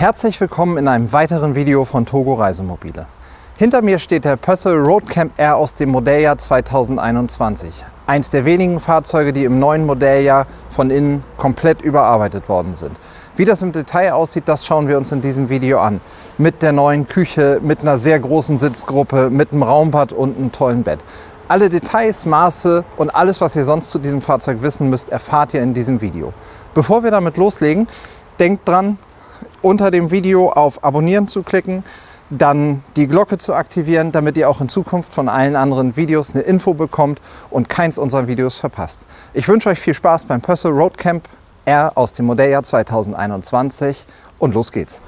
Herzlich willkommen in einem weiteren Video von Togo Reisemobile. Hinter mir steht der Pössl Roadcamp R aus dem Modelljahr 2021. Eins der wenigen Fahrzeuge, die im neuen Modelljahr von innen komplett überarbeitet worden sind. Wie das im Detail aussieht, das schauen wir uns in diesem Video an. Mit der neuen Küche, mit einer sehr großen Sitzgruppe, mit einem Raumbad und einem tollen Bett. Alle Details, Maße und alles, was ihr sonst zu diesem Fahrzeug wissen müsst, erfahrt ihr in diesem Video. Bevor wir damit loslegen, denkt dran, unter dem Video auf Abonnieren zu klicken, dann die Glocke zu aktivieren, damit ihr auch in Zukunft von allen anderen Videos eine Info bekommt und keins unserer Videos verpasst. Ich wünsche euch viel Spaß beim Pössl Roadcamp R aus dem Modelljahr 2021 und los geht's!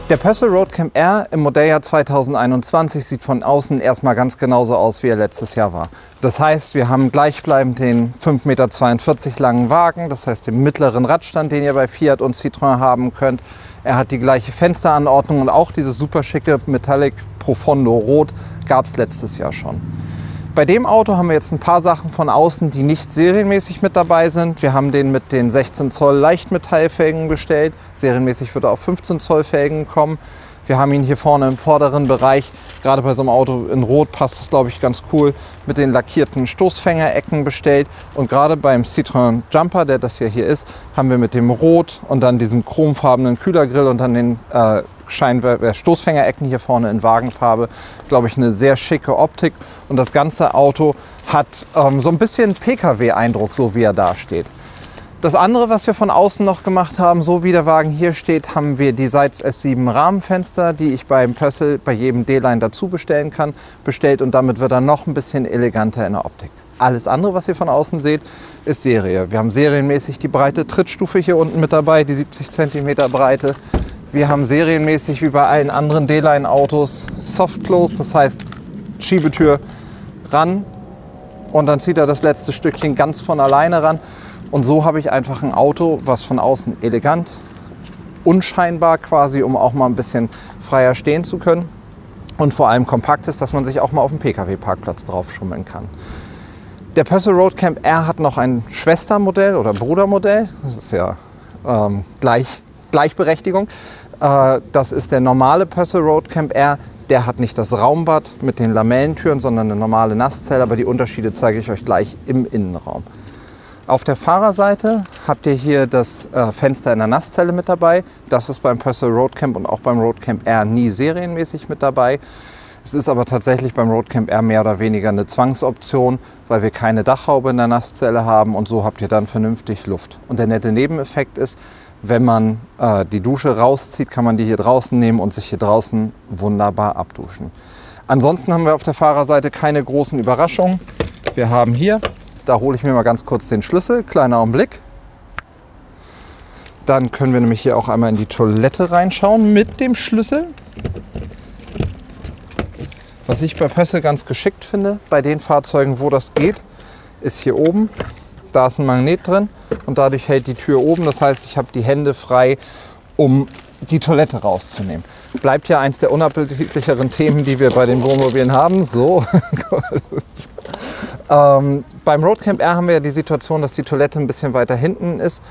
Der Pössl Roadcamp R im Modelljahr 2021 sieht von außen erstmal ganz genauso aus, wie er letztes Jahr war. Das heißt, wir haben gleichbleibend den 5,42 Meter langen Wagen, das heißt den mittleren Radstand, den ihr bei Fiat und Citroën haben könnt. Er hat die gleiche Fensteranordnung und auch dieses super schicke Metallic Profondo Rot gab es letztes Jahr schon. Bei dem Auto haben wir jetzt ein paar Sachen von außen, die nicht serienmäßig mit dabei sind. Wir haben den mit den 16 Zoll Leichtmetallfelgen bestellt. Serienmäßig wird er auf 15 Zoll Felgen kommen. Wir haben ihn hier vorne im vorderen Bereich, gerade bei so einem Auto in Rot passt das, glaube ich, ganz cool, mit den lackierten Stoßfängerecken bestellt. Und gerade beim Citroën Jumper, der das hier ist, haben wir mit dem Rot und dann diesem chromfarbenen Kühlergrill und dann den Stoßfängerecken hier vorne in Wagenfarbe, glaube ich, eine sehr schicke Optik. Und das ganze Auto hat so ein bisschen Pkw-Eindruck, so wie er da steht. Das andere, was wir von außen noch gemacht haben, so wie der Wagen hier steht, haben wir die Seitz S7 Rahmenfenster, die ich beim Pössl bei jedem D-Line dazu bestellen kann, bestellt und damit wird er noch ein bisschen eleganter in der Optik. Alles andere, was ihr von außen seht, ist Serie. Wir haben serienmäßig die breite Trittstufe hier unten mit dabei, die 70 cm Breite. Wir haben serienmäßig wie bei allen anderen D-Line-Autos Soft Close, das heißt Schiebetür ran und dann zieht er das letzte Stückchen ganz von alleine ran. Und so habe ich einfach ein Auto, was von außen elegant, unscheinbar quasi, um auch mal ein bisschen freier stehen zu können und vor allem kompakt ist, dass man sich auch mal auf dem Pkw-Parkplatz drauf schummeln kann. Der Pössl Roadcamp R hat noch ein Schwestermodell oder Brudermodell, das ist ja Gleichberechtigung. Das ist der normale Pössl Roadcamp R. Der hat nicht das Raumbad mit den Lamellentüren, sondern eine normale Nasszelle, aber die Unterschiede zeige ich euch gleich im Innenraum. Auf der Fahrerseite habt ihr hier das Fenster in der Nasszelle mit dabei. Das ist beim Pössl Roadcamp und auch beim Roadcamp R nie serienmäßig mit dabei. Es ist aber tatsächlich beim Roadcamp R mehr oder weniger eine Zwangsoption, weil wir keine Dachhaube in der Nasszelle haben und so habt ihr dann vernünftig Luft. Und der nette Nebeneffekt ist, wenn man die Dusche rauszieht, kann man die hier draußen nehmen und sich hier draußen wunderbar abduschen. Ansonsten haben wir auf der Fahrerseite keine großen Überraschungen. Wir haben hier, da hole ich mir mal ganz kurz den Schlüssel, kleiner Augenblick. Dann können wir nämlich hier auch einmal in die Toilette reinschauen mit dem Schlüssel. Was ich bei Pössl ganz geschickt finde, bei den Fahrzeugen, wo das geht, ist hier oben. Da ist ein Magnet drin und dadurch hält die Tür oben. Das heißt, ich habe die Hände frei, um die Toilette rauszunehmen. Bleibt ja eins der unappetitlicheren Themen, die wir bei den Wohnmobilen haben. So. Beim Roadcamp R haben wir ja die Situation, dass die Toilette ein bisschen weiter hinten ist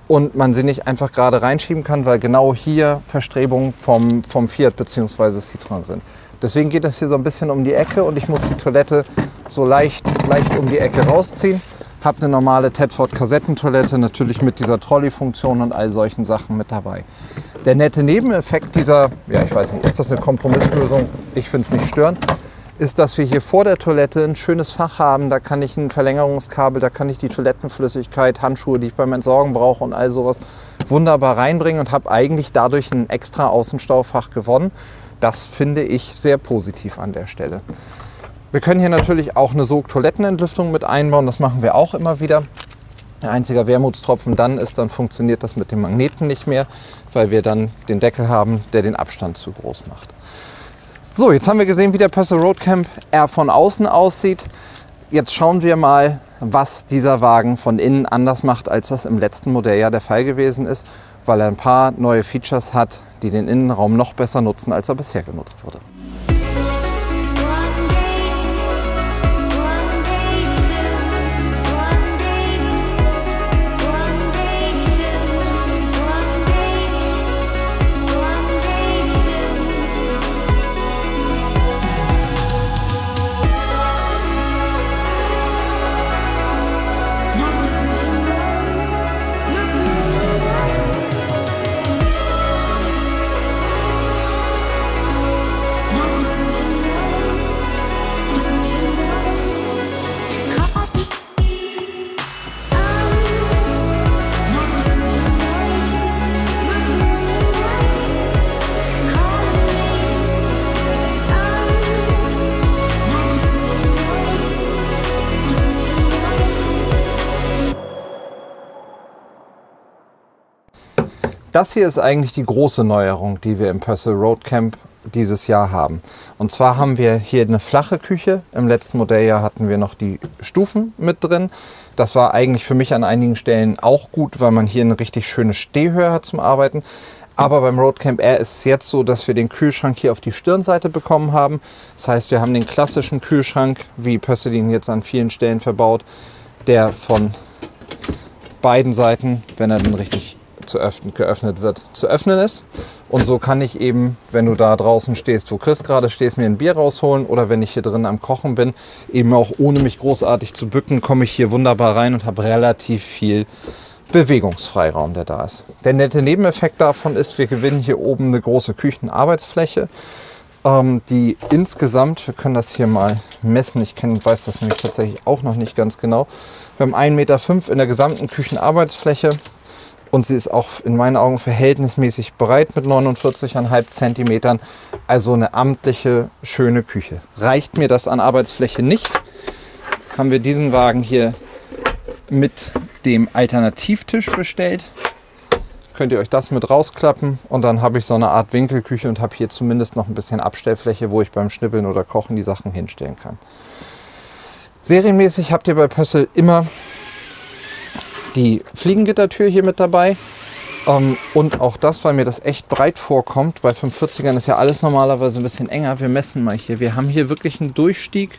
und man sie nicht einfach gerade reinschieben kann, weil genau hier Verstrebungen vom Fiat bzw. Citroën sind. Deswegen geht das hier so ein bisschen um die Ecke und ich muss die Toilette so leicht um die Ecke rausziehen. Habe eine normale Tedford Kassettentoilette, natürlich mit dieser Trolley-Funktion und all solchen Sachen mit dabei. Der nette Nebeneffekt dieser, ja ich weiß nicht, ist das eine Kompromisslösung? Ich finde es nicht störend. Ist, dass wir hier vor der Toilette ein schönes Fach haben. Da kann ich ein Verlängerungskabel, da kann ich die Toilettenflüssigkeit, Handschuhe, die ich beim Entsorgen brauche und all sowas wunderbar reinbringen und habe eigentlich dadurch ein extra Außenstaufach gewonnen. Das finde ich sehr positiv an der Stelle. Wir können hier natürlich auch eine Sog-Toilettenentlüftung mit einbauen, das machen wir auch immer wieder. Ein einziger Wermutstropfen dann ist, dann funktioniert das mit dem Magneten nicht mehr, weil wir dann den Deckel haben, der den Abstand zu groß macht. So, jetzt haben wir gesehen, wie der Purcell Roadcamp R von außen aussieht. Jetzt schauen wir mal, was dieser Wagen von innen anders macht, als das im letzten Modelljahr der Fall gewesen ist, weil er ein paar neue Features hat, die den Innenraum noch besser nutzen, als er bisher genutzt wurde. Das hier ist eigentlich die große Neuerung, die wir im Purcell Roadcamp dieses Jahr haben. Und zwar haben wir hier eine flache Küche. Im letzten Modelljahr hatten wir noch die Stufen mit drin. Das war eigentlich für mich an einigen Stellen auch gut, weil man hier eine richtig schöne Stehhöhe hat zum Arbeiten. Aber beim Roadcamp R ist es jetzt so, dass wir den Kühlschrank hier auf die Stirnseite bekommen haben. Das heißt, wir haben den klassischen Kühlschrank, wie Purcell ihn jetzt an vielen Stellen verbaut, der von beiden Seiten, wenn er dann richtig geöffnet wird, zu öffnen ist. Und so kann ich eben, wenn du da draußen stehst, wo Chris gerade stehst, mir ein Bier rausholen, oder wenn ich hier drin am Kochen bin, eben auch ohne mich großartig zu bücken, komme ich hier wunderbar rein und habe relativ viel Bewegungsfreiraum, der da ist. Der nette Nebeneffekt davon ist, wir gewinnen hier oben eine große Küchenarbeitsfläche, die insgesamt, wir können das hier mal messen, ich weiß das nämlich tatsächlich auch noch nicht ganz genau, wir haben 1,5 Meter in der gesamten Küchenarbeitsfläche. Und sie ist auch in meinen Augen verhältnismäßig breit mit 49,5 Zentimetern. Also eine amtliche, schöne Küche. Reicht mir das an Arbeitsfläche nicht, haben wir diesen Wagen hier mit dem Alternativtisch bestellt. Könnt ihr euch das mit rausklappen und dann habe ich so eine Art Winkelküche und habe hier zumindest noch ein bisschen Abstellfläche, wo ich beim Schnippeln oder Kochen die Sachen hinstellen kann. Serienmäßig habt ihr bei Purcell immer die Fliegengittertür hier mit dabei und auch das, weil mir das echt breit vorkommt. Bei 540ern ist ja alles normalerweise ein bisschen enger. Wir messen mal hier. Wir haben hier wirklich einen Durchstieg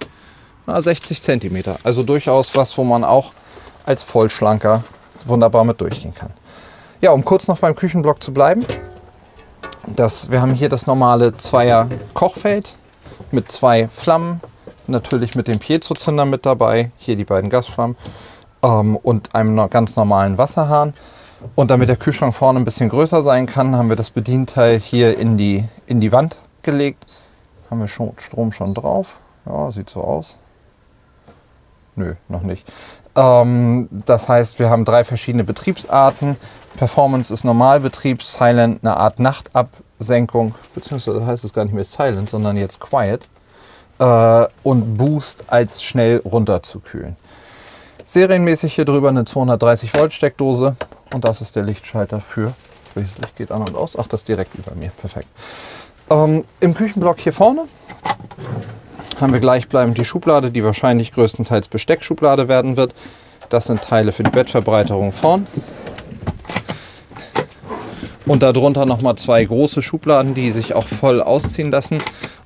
60 cm. Also durchaus was, wo man auch als Vollschlanker wunderbar mit durchgehen kann. Ja, um kurz noch beim Küchenblock zu bleiben. Wir haben hier das normale Zweier-Kochfeld mit 2 Flammen. Natürlich mit dem Piezo-Zünder mit dabei. Hier die beiden Gasflammen. Und einem ganz normalen Wasserhahn. Und damit der Kühlschrank vorne ein bisschen größer sein kann, haben wir das Bedienteil hier in die Wand gelegt. Haben wir Strom schon drauf? Ja, sieht so aus. Nö, noch nicht. Das heißt, wir haben 3 verschiedene Betriebsarten. Performance ist Normalbetrieb, Silent eine Art Nachtabsenkung, beziehungsweise heißt es gar nicht mehr Silent, sondern jetzt Quiet. Und Boost als schnell runterzukühlen. Serienmäßig hier drüber eine 230 Volt Steckdose und das ist der Lichtschalter für, welches Licht geht an und aus? Ach, das ist direkt über mir, perfekt. Im Küchenblock hier vorne haben wir gleichbleibend die Schublade, die wahrscheinlich größtenteils Besteckschublade werden wird. Das sind Teile für die Bettverbreiterung vorn. Und darunter nochmal 2 große Schubladen, die sich auch voll ausziehen lassen.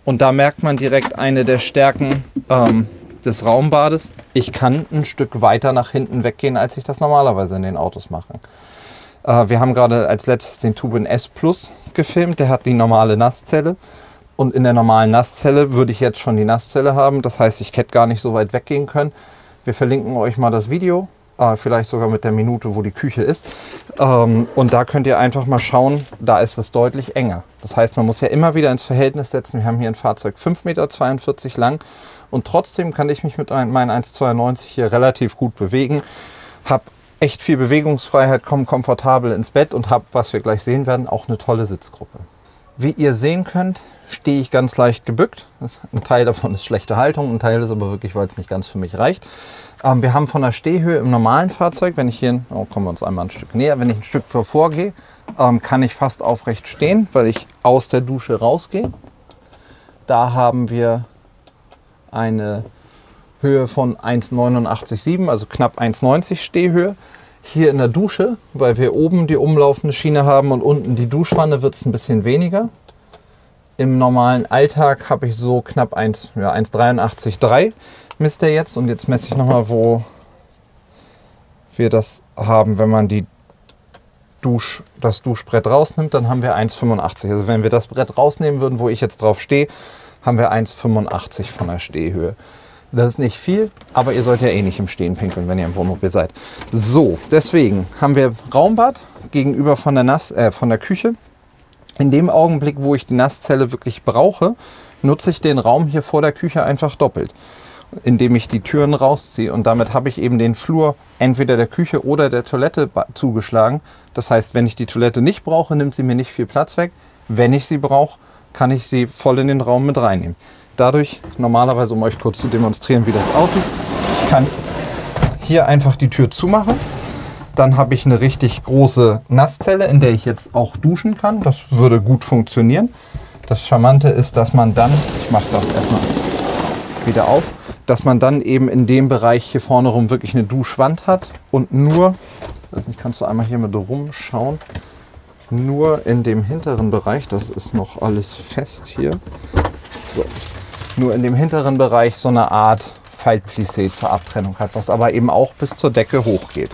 Und da merkt man direkt eine der Stärken des Raumbades. Ich kann ein Stück weiter nach hinten weggehen, als ich das normalerweise in den Autos mache. Wir haben gerade als letztes den Tubin S Plus gefilmt. Der hat die normale Nasszelle. Und in der normalen Nasszelle würde ich jetzt schon die Nasszelle haben. Das heißt, ich hätte gar nicht so weit weggehen können. Wir verlinken euch mal das Video. Vielleicht sogar mit der Minute, wo die Küche ist. Und da könnt ihr einfach mal schauen, da ist es deutlich enger. Das heißt, man muss ja immer wieder ins Verhältnis setzen. Wir haben hier ein Fahrzeug 5,42 Meter lang und trotzdem kann ich mich mit meinen 1,92 hier relativ gut bewegen. Habe echt viel Bewegungsfreiheit, komme komfortabel ins Bett und habe, was wir gleich sehen werden, auch eine tolle Sitzgruppe. Wie ihr sehen könnt, stehe ich ganz leicht gebückt. Ein Teil davon ist schlechte Haltung, ein Teil ist aber wirklich, weil es nicht ganz für mich reicht. Wir haben von der Stehhöhe im normalen Fahrzeug, wenn ich hier, kommen wir uns einmal ein Stück näher, wenn ich ein Stück vorgehe, kann ich fast aufrecht stehen, weil ich aus der Dusche rausgehe. Da haben wir eine Höhe von 1,89,7, also knapp 1,90 Stehhöhe. Hier in der Dusche, weil wir oben die umlaufende Schiene haben und unten die Duschwanne, wird es ein bisschen weniger. Im normalen Alltag habe ich so knapp 1,83,3 misst er jetzt. Und jetzt messe ich nochmal, wo wir das haben, wenn man das Duschbrett rausnimmt, dann haben wir 1,85. Also wenn wir das Brett rausnehmen würden, wo ich jetzt drauf stehe, haben wir 1,85 von der Stehhöhe. Das ist nicht viel, aber ihr sollt ja eh nicht im Stehen pinkeln, wenn ihr im Wohnmobil seid. So, deswegen haben wir Raumbad gegenüber von der Küche. In dem Augenblick, wo ich die Nasszelle wirklich brauche, nutze ich den Raum hier vor der Küche einfach doppelt, indem ich die Türen rausziehe. Und damit habe ich eben den Flur entweder der Küche oder der Toilette zugeschlagen. Das heißt, wenn ich die Toilette nicht brauche, nimmt sie mir nicht viel Platz weg. Wenn ich sie brauche, kann ich sie voll in den Raum mit reinnehmen. Dadurch, normalerweise, um euch kurz zu demonstrieren, wie das aussieht, ich kann hier einfach die Tür zumachen. Dann habe ich eine richtig große Nasszelle, in der ich jetzt auch duschen kann. Das würde gut funktionieren. Das Charmante ist, dass man dann, ich mache das erstmal wieder auf, dass man dann eben in dem Bereich hier vorne rum wirklich eine Duschwand hat und nur, weiß nicht, kannst du einmal hier mit rumschauen, nur in dem hinteren Bereich, das ist noch alles fest hier, so, nur in dem hinteren Bereich so eine Art Faltplissé zur Abtrennung hat, was aber eben auch bis zur Decke hochgeht.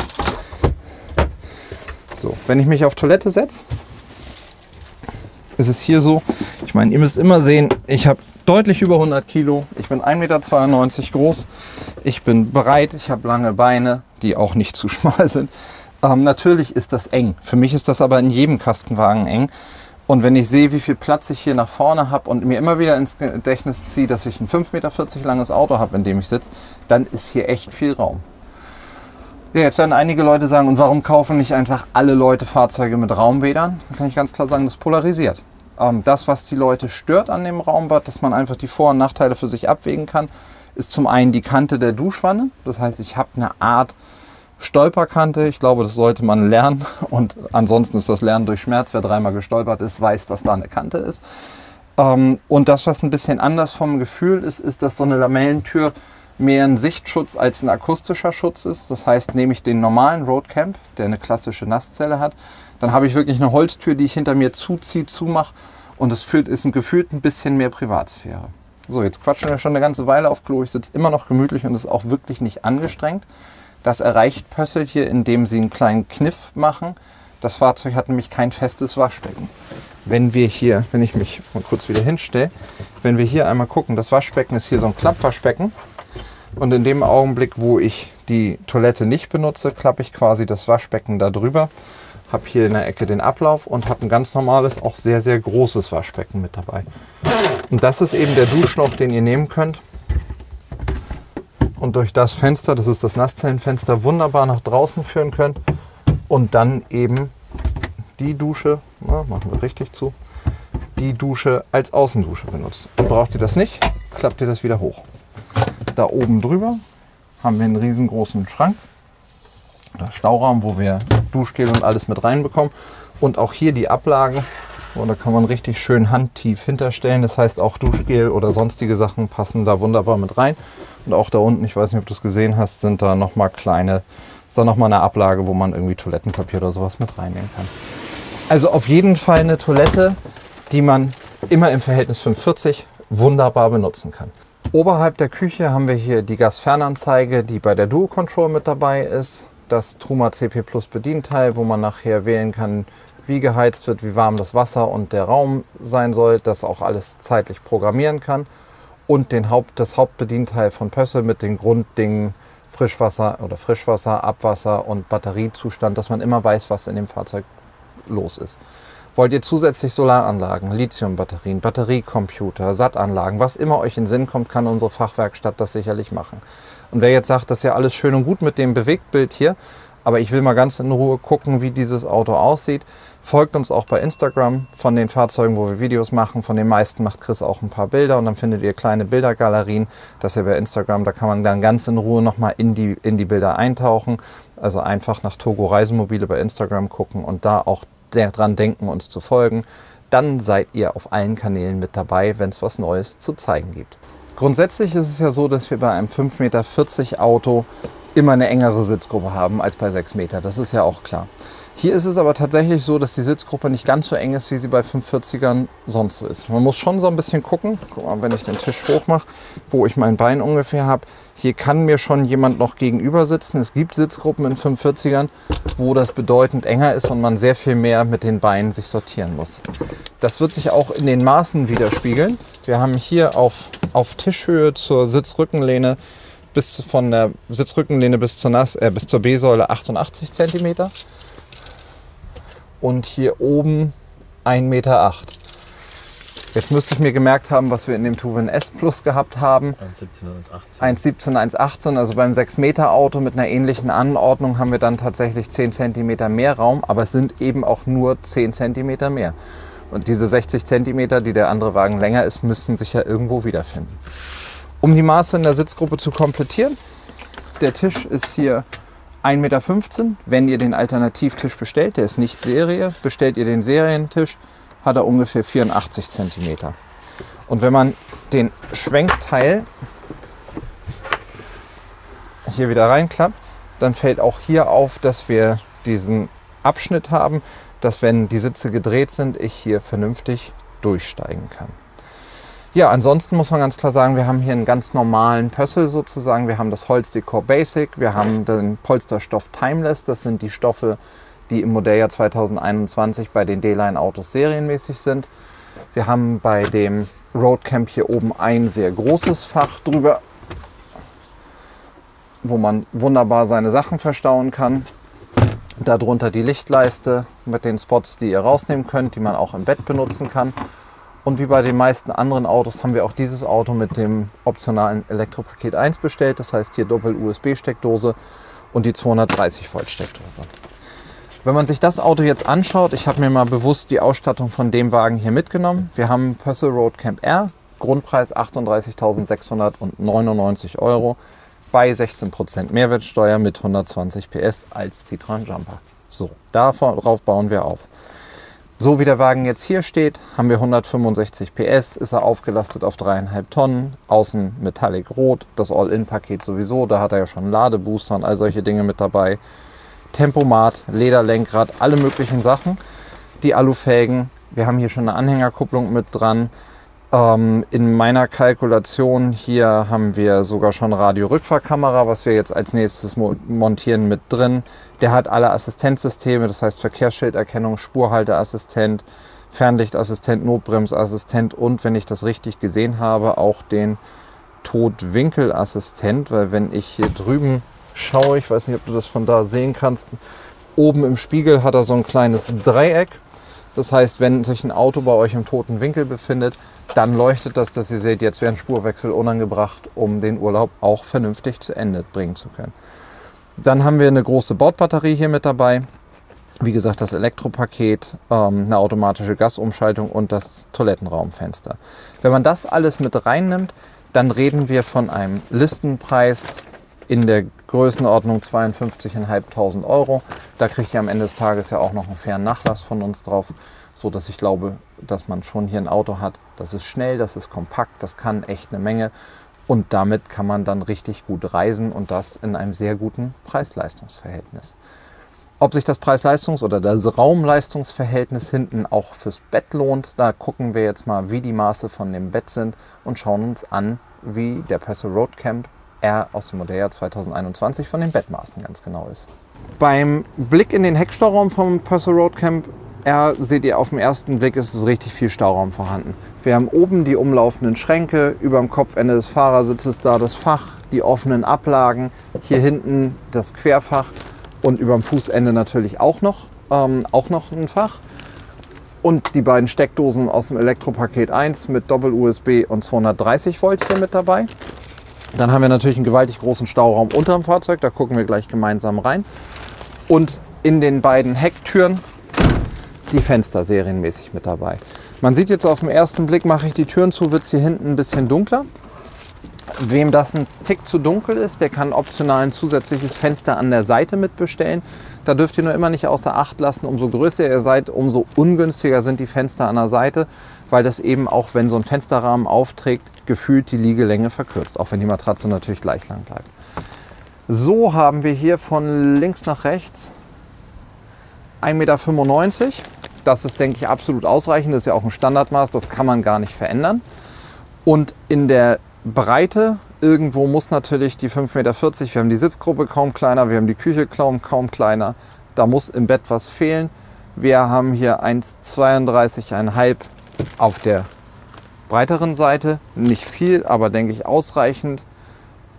So, wenn ich mich auf Toilette setze, ist es hier so, ich meine, ihr müsst immer sehen, ich habe deutlich über 100 Kilo, ich bin 1,92 Meter groß, ich bin breit, ich habe lange Beine, die auch nicht zu schmal sind. Natürlich ist das eng, für mich ist das aber in jedem Kastenwagen eng. Und wenn ich sehe, wie viel Platz ich hier nach vorne habe und mir immer wieder ins Gedächtnis ziehe, dass ich ein 5,40 Meter langes Auto habe, in dem ich sitze, dann ist hier echt viel Raum. Ja, jetzt werden einige Leute sagen, und warum kaufen nicht einfach alle Leute Fahrzeuge mit Raumbädern? Da kann ich ganz klar sagen, das polarisiert. Das, was die Leute stört an dem Raumbad, dass man einfach die Vor- und Nachteile für sich abwägen kann, ist zum einen die Kante der Duschwanne. Das heißt, ich habe eine Art Stolperkante. Ich glaube, das sollte man lernen. Und ansonsten ist das Lernen durch Schmerz. Wer dreimal gestolpert ist, weiß, dass da eine Kante ist. Und das, was ein bisschen anders vom Gefühl ist, ist, dass so eine Lamellentür mehr ein Sichtschutz als ein akustischer Schutz ist. Das heißt, nehme ich den normalen Roadcamp, der eine klassische Nasszelle hat, dann habe ich wirklich eine Holztür, die ich hinter mir zuziehe, zumache und es ist gefühlt ein bisschen mehr Privatsphäre. So, jetzt quatschen wir schon eine ganze Weile auf Klo. Ich sitze immer noch gemütlich und ist auch wirklich nicht angestrengt. Das erreicht Pössl hier, indem sie einen kleinen Kniff machen. Das Fahrzeug hat nämlich kein festes Waschbecken. Wenn ich mich mal kurz wieder hinstelle, wenn wir hier einmal gucken, das Waschbecken ist hier so ein Klappwaschbecken. Und in dem Augenblick, wo ich die Toilette nicht benutze, klappe ich quasi das Waschbecken da drüber, habe hier in der Ecke den Ablauf und habe ein ganz normales, auch sehr, sehr großes Waschbecken mit dabei. Und das ist eben der Duschschlauch, den ihr nehmen könnt und durch das Fenster, das ist das Nasszellenfenster, wunderbar nach draußen führen könnt und dann eben die Dusche, machen wir richtig zu, die Dusche als Außendusche benutzt. Und braucht ihr das nicht, klappt ihr das wieder hoch. Da oben drüber haben wir einen riesengroßen Schrank, oder Stauraum, wo wir Duschgel und alles mit reinbekommen. Und auch hier die Ablagen, da kann man richtig schön handtief hinterstellen. Das heißt, auch Duschgel oder sonstige Sachen passen da wunderbar mit rein. Und auch da unten, ich weiß nicht, ob du es gesehen hast, sind da nochmal ist da nochmal eine Ablage, wo man irgendwie Toilettenpapier oder sowas mit reinnehmen kann. Also auf jeden Fall eine Toilette, die man immer im Verhältnis 5:40 wunderbar benutzen kann. Oberhalb der Küche haben wir hier die Gasfernanzeige, die bei der Duo Control mit dabei ist. Das Truma CP Plus Bedienteil, wo man nachher wählen kann, wie geheizt wird, wie warm das Wasser und der Raum sein soll, das auch alles zeitlich programmieren kann. Und das Hauptbedienteil von Pössl mit den Grunddingen Frischwasser, Abwasser und Batteriezustand, dass man immer weiß, was in dem Fahrzeug los ist. Wollt ihr zusätzlich Solaranlagen, Lithiumbatterien, Batteriecomputer, SAT-Anlagen, was immer euch in den Sinn kommt, kann unsere Fachwerkstatt das sicherlich machen. Und wer jetzt sagt, das ist ja alles schön und gut mit dem Bewegtbild hier, Aber ich will mal ganz in Ruhe gucken, wie dieses Auto aussieht. Folgt uns auch bei Instagram von den Fahrzeugen, wo wir Videos machen. Von den meisten macht Chris auch ein paar Bilder und dann findet ihr kleine Bildergalerien. Das ist ja bei Instagram, da kann man dann ganz in Ruhe nochmal in die Bilder eintauchen. Also einfach nach Togo Reisemobile bei Instagram gucken und da auch dran denken, uns zu folgen. Dann seid ihr auf allen Kanälen mit dabei, wenn es was Neues zu zeigen gibt. Grundsätzlich ist es ja so, dass wir bei einem 5,40 Meter Auto immer eine engere Sitzgruppe haben als bei 6 Meter. Das ist ja auch klar. Hier ist es aber tatsächlich so, dass die Sitzgruppe nicht ganz so eng ist, wie sie bei 540ern sonst so ist. Man muss schon so ein bisschen gucken, guck mal, wenn ich den Tisch hoch mache, wo ich mein Bein ungefähr habe. Hier kann mir schon jemand noch gegenüber sitzen. Es gibt Sitzgruppen in 540ern, wo das bedeutend enger ist und man sehr viel mehr mit den Beinen sich sortieren muss. Das wird sich auch in den Maßen widerspiegeln. Wir haben hier auf Tischhöhe zur Sitzrückenlehne von der Sitzrückenlehne bis zur B-Säule 88 cm. Und hier oben 1,8 Meter. Jetzt müsste ich mir gemerkt haben, was wir in dem Tuvan S Plus gehabt haben. 1,17, 1,18. Also beim 6 Meter Auto mit einer ähnlichen Anordnung haben wir dann tatsächlich 10 cm mehr Raum. Aber es sind eben auch nur 10 cm mehr. Und diese 60 cm, die der andere Wagen länger ist, müssten sich ja irgendwo wiederfinden. Um die Maße in der Sitzgruppe zu komplettieren, der Tisch ist hier 1,15 Meter. Wenn ihr den Alternativtisch bestellt, der ist nicht Serie, bestellt ihr den Serientisch, hat er ungefähr 84 cm. Und wenn man den Schwenkteil hier wieder reinklappt, dann fällt auch hier auf, dass wir diesen Abschnitt haben, dass wenn die Sitze gedreht sind, ich hier vernünftig durchsteigen kann. Ja, ansonsten muss man ganz klar sagen, wir haben hier einen ganz normalen Pössl sozusagen. Wir haben das Holzdekor Basic, wir haben den Polsterstoff Timeless. Das sind die Stoffe, die im Modelljahr 2021 bei den D-Line Autos serienmäßig sind. Wir haben bei dem Roadcamp hier oben ein sehr großes Fach drüber, wo man wunderbar seine Sachen verstauen kann. Darunter die Lichtleiste mit den Spots, die ihr rausnehmen könnt, die man auch im Bett benutzen kann. Und wie bei den meisten anderen Autos haben wir auch dieses Auto mit dem optionalen Elektropaket 1 bestellt. Das heißt hier Doppel-USB-Steckdose und die 230 Volt Steckdose. Wenn man sich das Auto jetzt anschaut, ich habe mir mal bewusst die Ausstattung von dem Wagen hier mitgenommen. Wir haben einen Pössl Roadcamp R, Grundpreis 38.699 € bei 16% Mehrwertsteuer mit 120 PS als Citroën Jumper. So, darauf bauen wir auf. So wie der Wagen jetzt hier steht, haben wir 165 PS, ist er aufgelastet auf 3,5 Tonnen, außen Metallic Rot, das All-In-Paket sowieso, da hat er ja schon einen Ladebooster und all solche Dinge mit dabei. Tempomat, Lederlenkrad, alle möglichen Sachen. Die Alufelgen, wir haben hier schon eine Anhängerkupplung mit dran. In meiner Kalkulation hier haben wir sogar schon Radio-Rückfahrkamera, was wir jetzt als nächstes montieren, mit drin. Der hat alle Assistenzsysteme, das heißt Verkehrsschilderkennung, Spurhalteassistent, Fernlichtassistent, Notbremsassistent und, wenn ich das richtig gesehen habe, auch den Totwinkelassistent, weil wenn ich hier drüben schaue, ich weiß nicht, ob du das von da sehen kannst, oben im Spiegel hat er so ein kleines Dreieck. Das heißt, wenn sich ein Auto bei euch im toten Winkel befindet, dann leuchtet das, dass ihr seht, jetzt wäre ein Spurwechsel unangebracht, um den Urlaub auch vernünftig zu Ende bringen zu können. Dann haben wir eine große Bordbatterie hier mit dabei. Wie gesagt, das Elektropaket, eine automatische Gasumschaltung und das Toilettenraumfenster. Wenn man das alles mit reinnimmt, dann reden wir von einem Listenpreis in der Größenordnung 52.500 €. Da kriegt ihr am Ende des Tages ja auch noch einen fairen Nachlass von uns drauf, so dass ich glaube, dass man schon hier ein Auto hat. Das ist schnell, das ist kompakt, das kann echt eine Menge und damit kann man dann richtig gut reisen und das in einem sehr guten Preis-Leistungs-Verhältnis. Ob sich das Preis-Leistungs- oder das Raum-Leistungsverhältnis hinten auch fürs Bett lohnt, da gucken wir jetzt mal, wie die Maße von dem Bett sind und schauen uns an, wie der Pössl Roadcamp R aus dem Modelljahr 2021 von den Bettmaßen ganz genau ist. Beim Blick in den Heckstauraum vom Pössl Roadcamp R seht ihr auf den ersten Blick, ist es richtig viel Stauraum vorhanden. Wir haben oben die umlaufenden Schränke, über dem Kopfende des Fahrersitzes da das Fach, die offenen Ablagen, hier hinten das Querfach und über dem Fußende natürlich auch noch ein Fach. Und die beiden Steckdosen aus dem Elektropaket 1 mit Doppel-USB und 230 Volt hier mit dabei. Dann haben wir natürlich einen gewaltig großen Stauraum unter dem Fahrzeug, da gucken wir gleich gemeinsam rein. Und in den beiden Hecktüren die Fenster serienmäßig mit dabei. Man sieht jetzt auf den ersten Blick, mache ich die Türen zu, wird es hier hinten ein bisschen dunkler. Wem das ein Tick zu dunkel ist, der kann optional ein zusätzliches Fenster an der Seite mitbestellen. Da dürft ihr nur immer nicht außer Acht lassen, umso größer ihr seid, umso ungünstiger sind die Fenster an der Seite, weil das eben auch, wenn so ein Fensterrahmen aufträgt, gefühlt die Liegelänge verkürzt, auch wenn die Matratze natürlich gleich lang bleibt. So haben wir hier von links nach rechts 1,95 Meter. Das ist, denke ich, absolut ausreichend. Das ist ja auch ein Standardmaß, das kann man gar nicht verändern. Und in der Breite, irgendwo muss natürlich die 5,40 Meter, wir haben die Sitzgruppe kaum kleiner, wir haben die Küche kaum kleiner. Da muss im Bett was fehlen. Wir haben hier 1,32,5 auf der breiteren Seite. Nicht viel, aber denke ich ausreichend.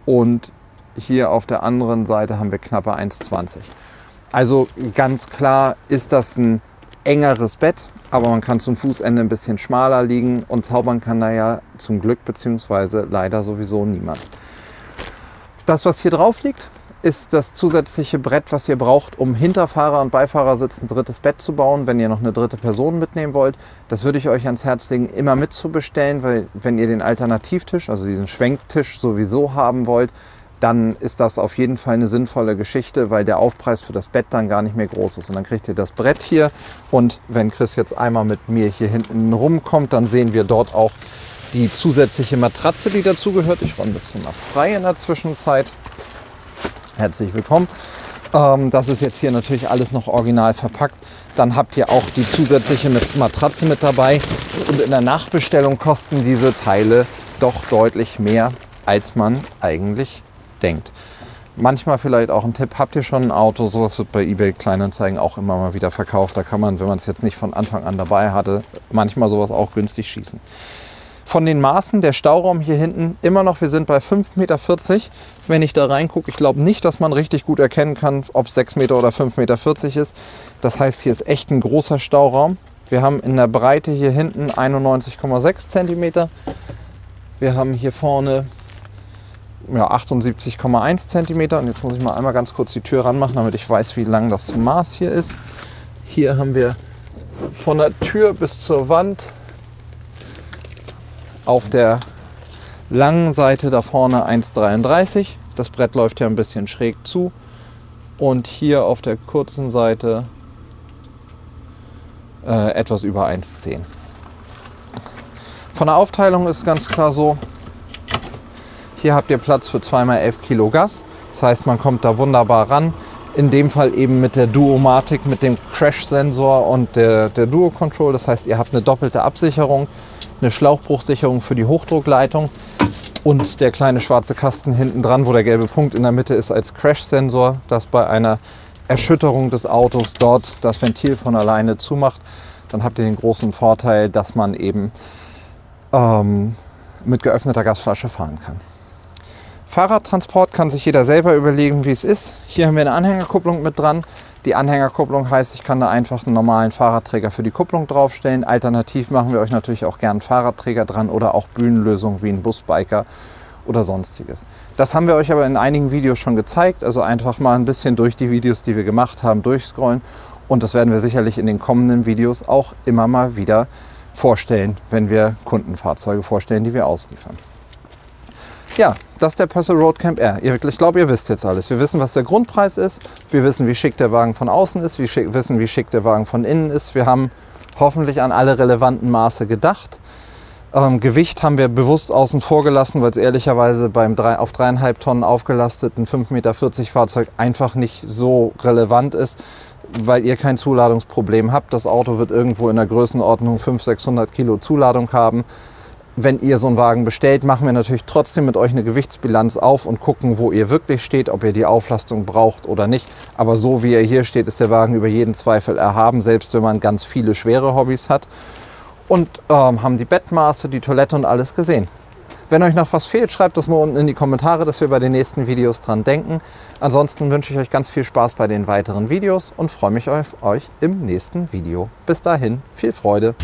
Und hier auf der anderen Seite haben wir knappe 1,20. Also ganz klar ist das ein engeres Bett, aber man kann zum Fußende ein bisschen schmaler liegen und zaubern kann da ja zum Glück bzw. leider sowieso niemand. Das, was hier drauf liegt, ist das zusätzliche Brett, was ihr braucht, um hinter Fahrer- und Beifahrersitz ein drittes Bett zu bauen, wenn ihr noch eine dritte Person mitnehmen wollt. Das würde ich euch ans Herz legen, immer mitzubestellen, weil wenn ihr den Alternativtisch, also diesen Schwenktisch sowieso haben wollt, dann ist das auf jeden Fall eine sinnvolle Geschichte, weil der Aufpreis für das Bett dann gar nicht mehr groß ist. Und dann kriegt ihr das Brett hier und wenn Chris jetzt einmal mit mir hier hinten rumkommt, dann sehen wir dort auch die zusätzliche Matratze, die dazugehört. Ich räume das hier mal frei in der Zwischenzeit. Herzlich willkommen. Das ist jetzt hier natürlich alles noch original verpackt. Dann habt ihr auch die zusätzliche Matratze mit dabei. Und in der Nachbestellung kosten diese Teile doch deutlich mehr, als man eigentlich denkt. Manchmal vielleicht auch ein Tipp, habt ihr schon ein Auto, sowas wird bei eBay Kleinanzeigen auch immer mal wieder verkauft. Da kann man, wenn man es jetzt nicht von Anfang an dabei hatte, manchmal sowas auch günstig schießen. Von den Maßen, der Stauraum hier hinten, immer noch, wir sind bei 5,40 Meter. Wenn ich da reingucke, ich glaube nicht, dass man richtig gut erkennen kann, ob es 6 Meter oder 5,40 Meter ist. Das heißt, hier ist echt ein großer Stauraum. Wir haben in der Breite hier hinten 91,6 cm. Wir haben hier vorne ja, 78,1 cm. Und jetzt muss ich mal einmal ganz kurz die Tür ranmachen, damit ich weiß, wie lang das Maß hier ist. Hier haben wir von der Tür bis zur Wand auf der langen Seite da vorne 1,33. Das Brett läuft ja ein bisschen schräg zu. Und hier auf der kurzen Seite etwas über 1,10. Von der Aufteilung ist ganz klar so, hier habt ihr Platz für 2x11 Kilo Gas. Das heißt, man kommt da wunderbar ran. In dem Fall eben mit der Duomatic, mit dem Crash-Sensor und der Duo-Control. Das heißt, ihr habt eine doppelte Absicherung, eine Schlauchbruchsicherung für die Hochdruckleitung und der kleine schwarze Kasten hinten dran, wo der gelbe Punkt in der Mitte ist, als Crash-Sensor, das bei einer Erschütterung des Autos dort das Ventil von alleine zumacht. Dann habt ihr den großen Vorteil, dass man eben mit geöffneter Gasflasche fahren kann. Fahrradtransport kann sich jeder selber überlegen, wie es ist. Hier haben wir eine Anhängerkupplung mit dran. Die Anhängerkupplung heißt, ich kann da einfach einen normalen Fahrradträger für die Kupplung draufstellen. Alternativ machen wir euch natürlich auch gern einen Fahrradträger dran oder auch Bühnenlösungen wie ein Busbiker oder sonstiges. Das haben wir euch aber in einigen Videos schon gezeigt. Also einfach mal ein bisschen durch die Videos, die wir gemacht haben, durchscrollen. Und das werden wir sicherlich in den kommenden Videos auch immer mal wieder vorstellen, wenn wir Kundenfahrzeuge vorstellen, die wir ausliefern. Ja, das ist der Purcell Road Camp R. Ich glaube, ihr wisst jetzt alles. Wir wissen, was der Grundpreis ist. Wir wissen, wie schick der Wagen von außen ist. Wir wissen, wie schick der Wagen von innen ist. Wir haben hoffentlich an alle relevanten Maße gedacht. Gewicht haben wir bewusst außen vor gelassen, weil es ehrlicherweise beim auf 3,5 Tonnen aufgelasteten 5,40 Meter Fahrzeug einfach nicht so relevant ist, weil ihr kein Zuladungsproblem habt. Das Auto wird irgendwo in der Größenordnung 500-600 Kilo Zuladung haben. Wenn ihr so einen Wagen bestellt, machen wir natürlich trotzdem mit euch eine Gewichtsbilanz auf und gucken, wo ihr wirklich steht, ob ihr die Auflastung braucht oder nicht. Aber so wie er hier steht, ist der Wagen über jeden Zweifel erhaben, selbst wenn man ganz viele schwere Hobbys hat. Und haben die Bettmaße, die Toilette und alles gesehen. Wenn euch noch was fehlt, schreibt das mal unten in die Kommentare, dass wir bei den nächsten Videos dran denken. Ansonsten wünsche ich euch ganz viel Spaß bei den weiteren Videos und freue mich auf euch im nächsten Video. Bis dahin, viel Freude!